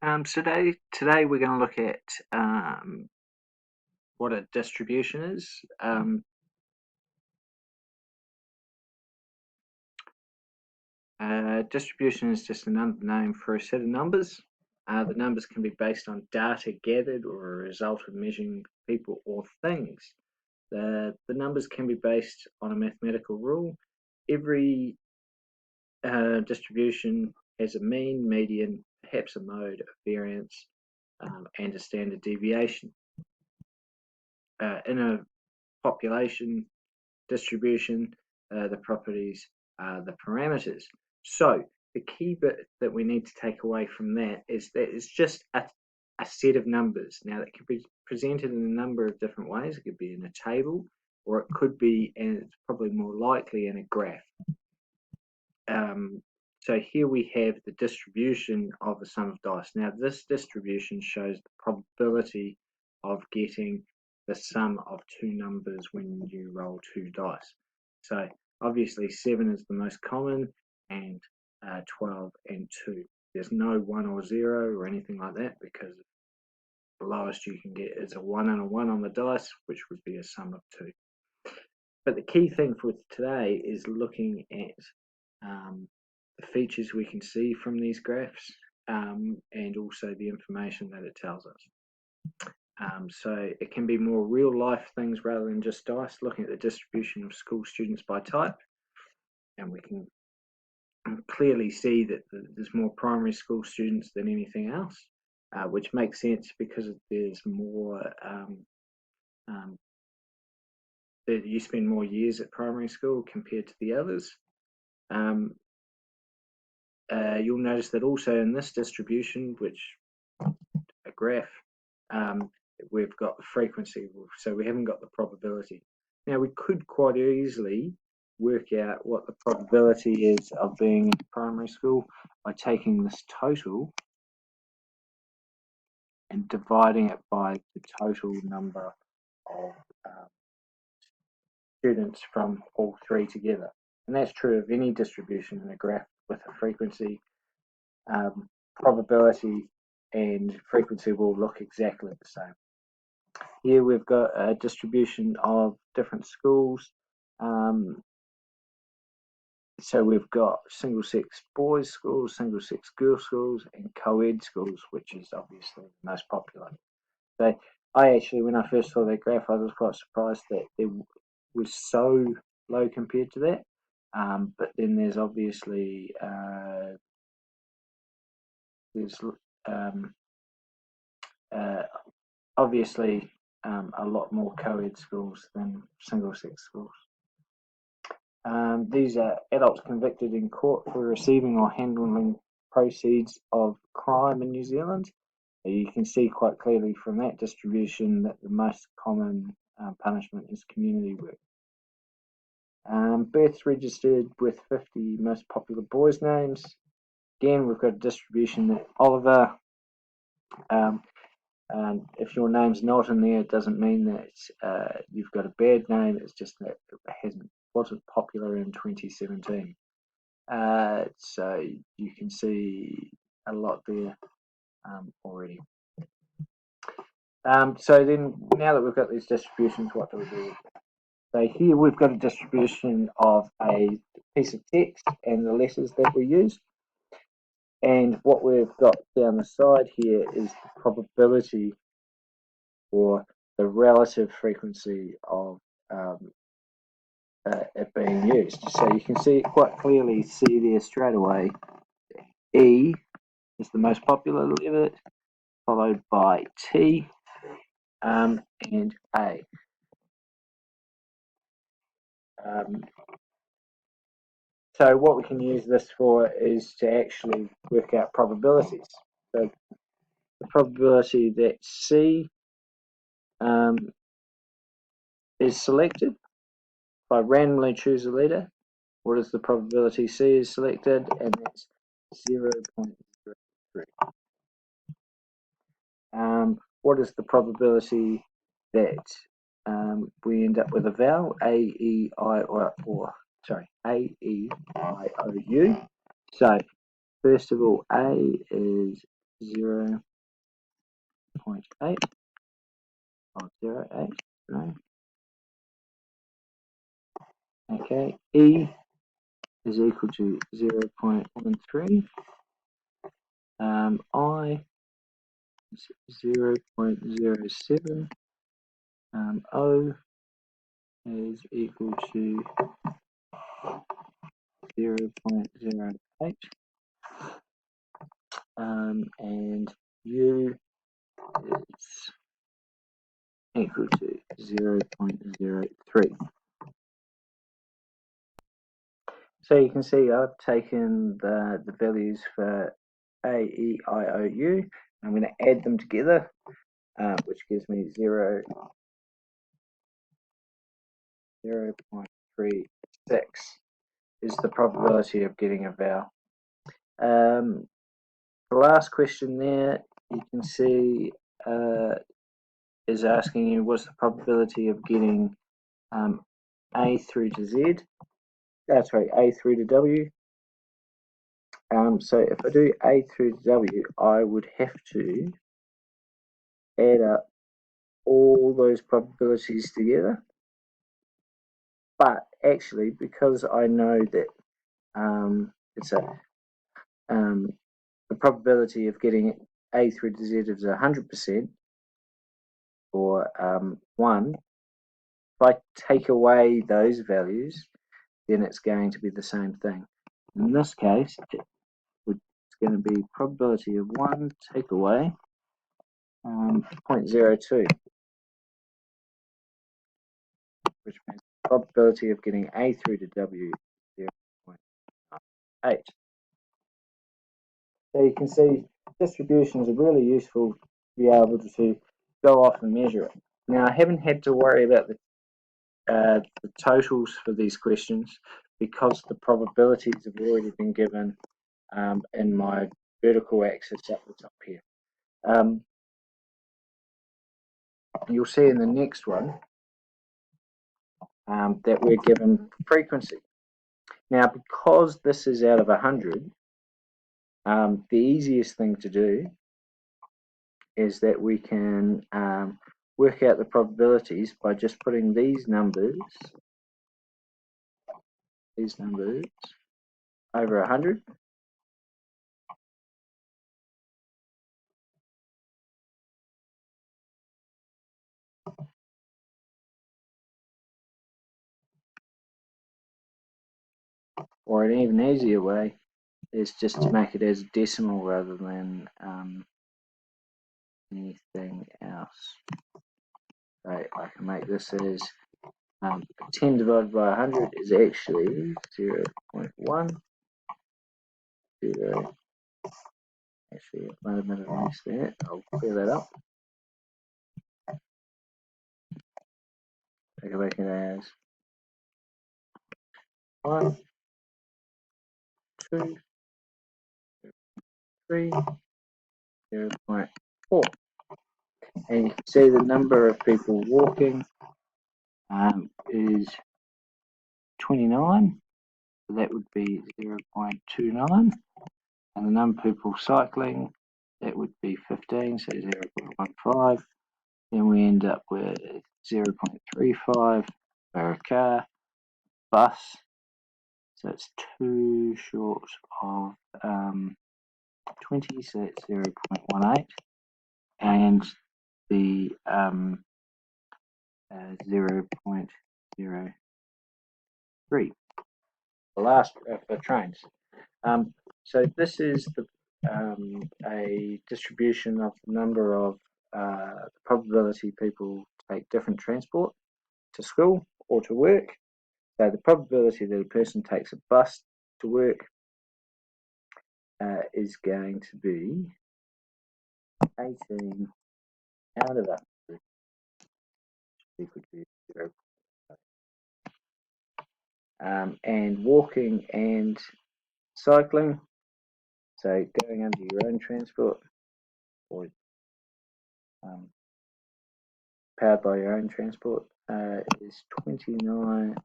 Today we're going to look at what a distribution is. Distribution is just another name for a set of numbers. The numbers can be based on data gathered or a result of measuring people or things. The numbers can be based on a mathematical rule. Every distribution has a mean, median, perhaps a mode, a variance, and a standard deviation. In a population distribution, the properties are the parameters. So the key bit that we need to take away from that is that it's just a set of numbers. Now that can be presented in a number of different ways. It could be in a table, or it could be, and it's probably more likely, in a graph. So here we have the distribution of the sum of dice. Now this distribution shows the probability of getting the sum of two numbers when you roll two dice. So obviously 7 is the most common, and 12 and 2. There's no 1 or 0 or anything like that, because the lowest you can get is a 1 and a 1 on the dice, which would be a sum of 2. But the key thing for today is looking at the features we can see from these graphs, and also the information that it tells us. So it can be more real life things rather than just dice, looking at the distribution of school students by type, and we can clearly see that there's more primary school students than anything else, which makes sense because there's more that you spend more years at primary school compared to the others. You'll notice that also in this distribution, which a graph, we've got the frequency, so we haven't got the probability. Now we could quite easily work out what the probability is of being in primary school by taking this total and dividing it by the total number of students from all three together. And that's true of any distribution in a graph with a frequency. Probability and frequency will look exactly the same. Here we've got a distribution of different schools. So we've got single-sex boys' schools, single-sex girls' schools, and co-ed schools, which is obviously the most popular. So I actually, when I first saw that graph, I was quite surprised that it was so low compared to that. But then there's obviously a lot more co-ed schools than single-sex schools. These are adults convicted in court for receiving or handling proceeds of crime in New Zealand. You can see quite clearly from that distribution that the most common punishment is community work. Births registered with 50 most popular boys' names. Again, we've got a distribution that Oliver. If your name's not in there, it doesn't mean that you've got a bad name. It's just that it wasn't popular in 2017. So you can see a lot there already. So then, now that we've got these distributions, what do we do? So here we've got a distribution of a piece of text and the letters that we use. And what we've got down the side here is the probability, or the relative frequency of it being used. So you can see it quite clearly, see there straight away. E is the most popular letter, followed by T and A. So what we can use this for is to actually work out probabilities. So the probability that C is selected, if I randomly choose a letter, what is the probability C is selected? And that's 0.03. What is the probability that we end up with a vowel, A, E, I, or sorry, A, E, I, O, U? So first of all, A is 0.8 or 0.8, no. Okay, E is equal to 0.13. I is 0.07. O is equal to 0.08. And U is equal to 0.03. So you can see I've taken the values for A, E, I, O, U. I'm going to add them together, which gives me 0.36 is the probability of getting a vowel. The last question there, you can see is asking you what's the probability of getting A through to Z. That's right, A through to W. So if I do A through to W, I would have to add up all those probabilities together. But actually, because I know that it's the probability of getting A through to Z is 100%, or 1, if I take away those values, then it's going to be the same thing. In this case, it's going to be probability of 1 take away 0.02, which means probability of getting A through to W is 0.8. So you can see distributions are really useful to be able to go off and measure it. Now I haven't had to worry about the totals for these questions because the probabilities have already been given in my vertical axis up the top here. You'll see in the next one that we're given frequency. Now, because this is out of 100, the easiest thing to do is that we can work out the probabilities by just putting these numbers over 100. Or an even easier way is just to make it as decimal rather than anything else. So I can make this as 10 divided by 100 is actually 0.1. Actually, I might have made a mess there. I'll clear that up. Take it back in as 1, 2, 3, 0.4. And you can see the number of people walking is 29. So that would be 0.29. And the number of people cycling, that would be 15, so 0.15. Then we end up with 0.35 for a car. Bus, so it's 2 short of 20, so it's 0.18. And the 0.03. The last for trains. So this is a distribution of the number of the probability people take different transport to school or to work. So the probability that a person takes a bus to work is going to be 18 out of 100 equal to 0. And walking and cycling, so going under your own transport or powered by your own transport is 29.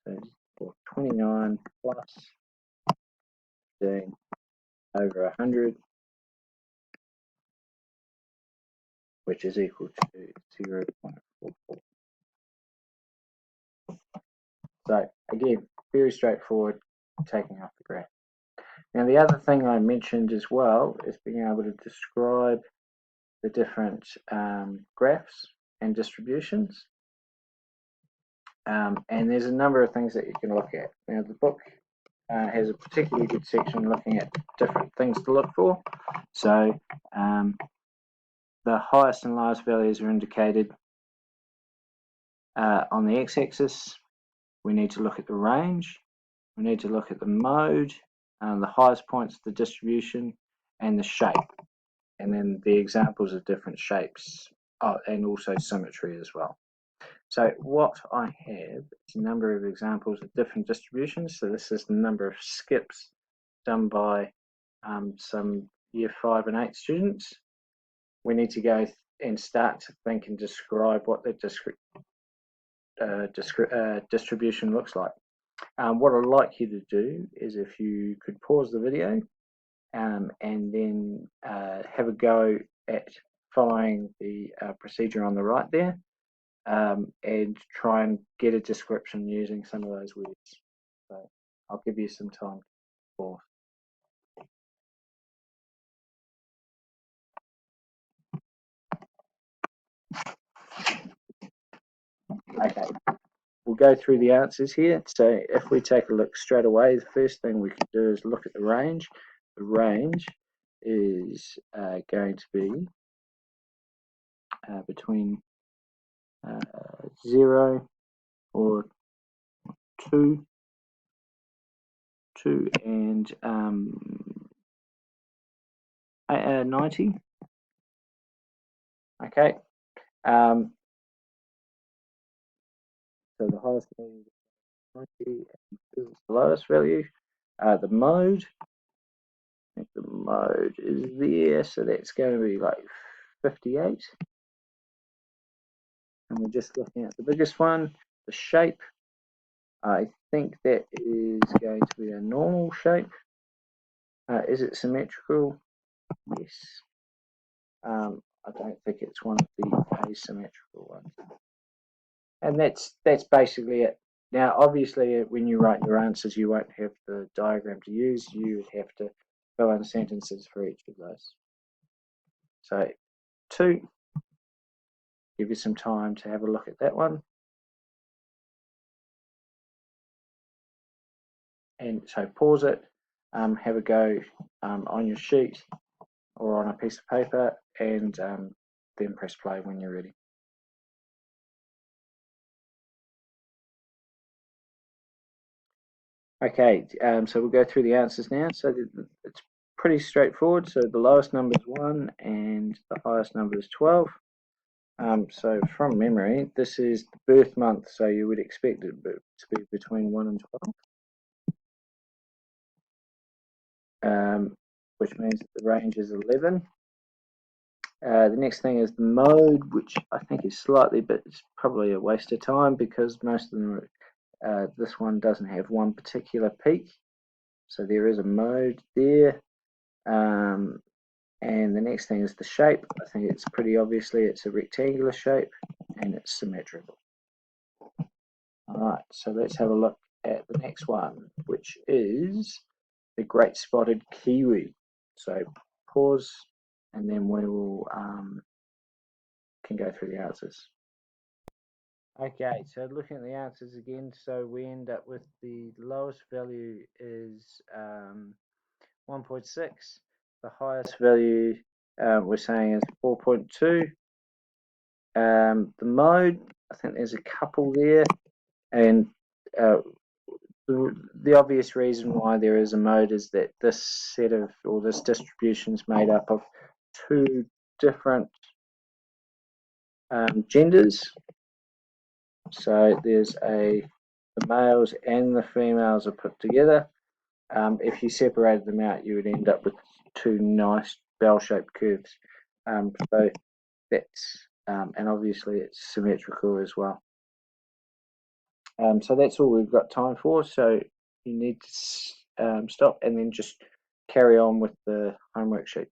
So 29 plus 15 over 100 which is equal to 0.44. So again, very straightforward, taking off the graph. Now the other thing I mentioned as well is being able to describe the different graphs and distributions. And there's a number of things that you can look at. Now the book has a particularly good section looking at different things to look for. So the highest and lowest values are indicated on the x-axis. We need to look at the range. We need to look at the mode, the highest points of the distribution, and the shape. And then the examples of different shapes, and also symmetry as well. So what I have is a number of examples of different distributions. So this is the number of skips done by some year 5 and 8 students. We need to go and start to think and describe what the distribution looks like. What I'd like you to do is, if you could pause the video and then have a go at following the procedure on the right there, and try and get a description using some of those words. So I'll give you some time for. Okay, we'll go through the answers here. So if we take a look straight away, the first thing we can do is look at the range. The range is going to be between 0 or 2 and 90. Okay. So the highest value is 90 and this is the lowest value. The mode, I think the mode is there, so that's going to be like 58. And we're just looking at the biggest one, the shape. I think that is going to be a normal shape. Is it symmetrical? Yes. I don't think it's one of the asymmetrical ones. And that's basically it. Now, obviously, when you write your answers, you won't have the diagram to use. You would have to fill in sentences for each of those. So, 2, give you some time to have a look at that one. And so pause it, have a go on your sheet or on a piece of paper, and then press play when you're ready. Okay, so we'll go through the answers now. So it's pretty straightforward. So the lowest number is 1 and the highest number is 12. So from memory, this is the birth month, so you would expect it to be between 1 and 12, which means that the range is 11. The next thing is the mode, which I think is slightly, but it's probably a waste of time because most of them are, this one doesn't have one particular peak. So there is a mode there. And the next thing is the shape. I think it's pretty obviously it's a rectangular shape and it's symmetrical. Alright, so let's have a look at the next one, which is the great spotted kiwi. So pause and then we will can go through the answers. Okay, so looking at the answers again, so we end up with the lowest value is 1.6. The highest value we're saying is 4.2. The mode, I think there's a couple there, and the obvious reason why there is a mode is that this set of, or this distribution is made up of 2 different genders. So there's the males and the females are put together. If you separated them out, you would end up with 2 nice bell-shaped curves. So that's, and obviously it's symmetrical as well. So that's all we've got time for. So you need to stop and then just carry on with the homework sheet.